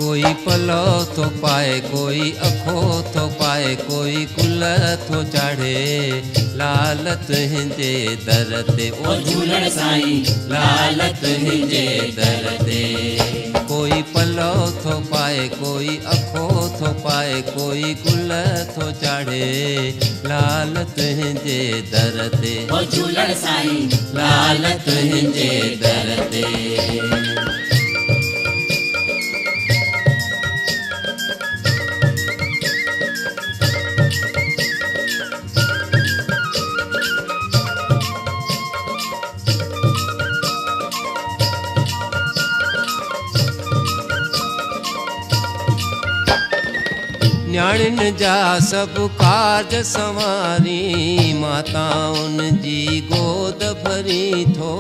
कोई पलो थो पाए कोई अखो थो पाए कोई कुल थो चाढ़े लालत हिंजे दर ते ओ झूलण साईं लालत हिंजे दर ते। कोई पलो थो पाए कोई अखो थो पाए कोई कुल थो चाढ़े लालत हिंजे दर ते ओ झूलण साईं लालत हिंजे दर ते। न्याणिन जा सब कारज संवारी माताउनि जी गोद भरी थो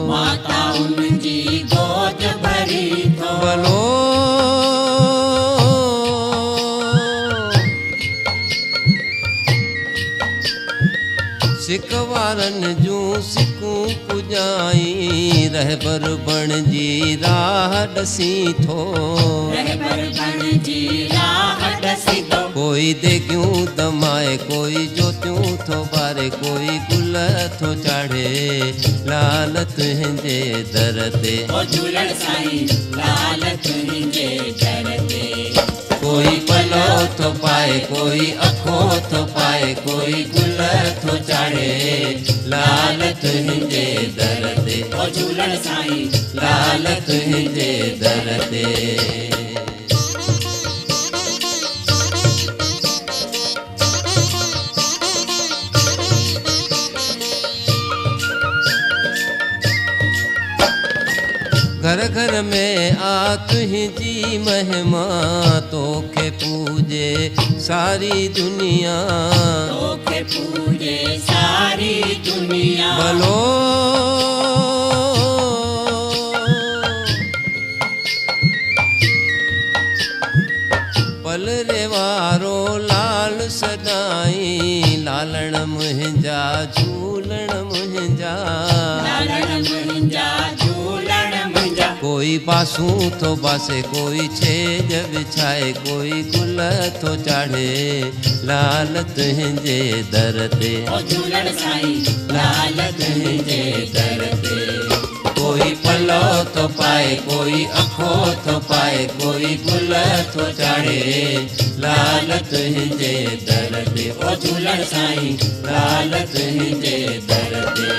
माताउनि जी गोद भरी थो भलो सिक वारनि जूं सिकूं पुॼाई रहबर बणिजी राह ॾसी थो रहबर बणिजी राह ॾसी थो। कोई देगियूं दमाए कोई जोतियूं थो ॿारे कोई गुल थो चाढ़े लालत हिंजे दर ते ओ झूलण साईं लालत हिंजे दर ते। कोई पलो थो पाए कोई अखो थो पाए कोई गुल थो चाढ़े लालत हिंजे दर ते ओ झूलण साईं लालत हिंजे दर ते। घर घर में आ तुझी महिमा तोखे पूजे सारी दुनिया तोखे पूजे सारी दुनिया भलो पल रे वारो लाल सदाई लालण मुंहिंजा झूलण मुंहिंजा लालण मुंहिंजा झूलण मुंहिंजा। कोई बासूं थो बासे कोई छेज विछाए कोई गुल थो चाढ़े लालत हिंजे दर ते ओ झूलण साईं लालत हिंजे दर ते। कोई पलो थो पाए कोई अखो थो पाए कोई गुल थो चाढ़े लालत हिंजे दर ते ओ झूलण साईं लालत हिंजे दर ते।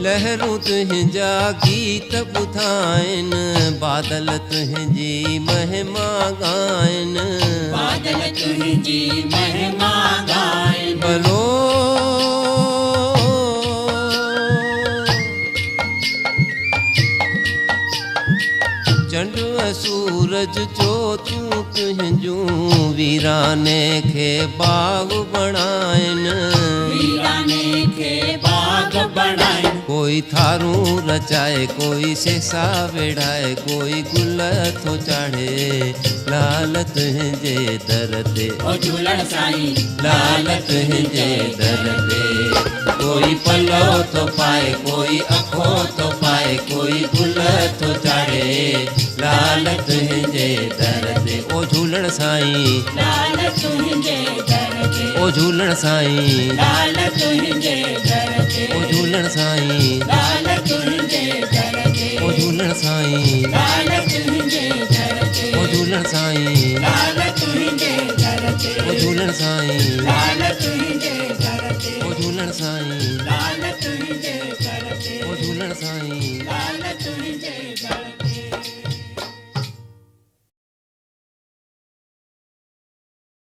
लहरूं तुंहिंजा गीत ॿुधाइनि बादल तुंहिंजी महिमा ॻाइनि बादल तुंहिंजी महिमा ॻाइनि भलो चंड सूरज जोतियूं तुंहिंजूं वीराने खे बाग बणाइनि वीराने खे बाग बणाइनि। कोई थारूं रचाए कोई सेसा वेढ़ाए कोई गुल थो चाढ़े लालत हिंजे दर ते ओ झूलण साईं लालत हिंजे दर ते। कोई पलो थो पाए कोई अखो थो पाए कोई गुल थो चाढ़े लालत हिंजे दर ते ओ झूलण साईं लालत हिंजे दर ते ओ झूलण साईं लालत हिंजे दर ते ओ झूलण साईं लालत हिंजे दर ते ओ झूलण साईं लालत हिंजे दर ते ओ झूलण साईं लालत हिंजे दर ते ओ झूलण साईं लालत हिंजे दर ते ओ झूलण साईं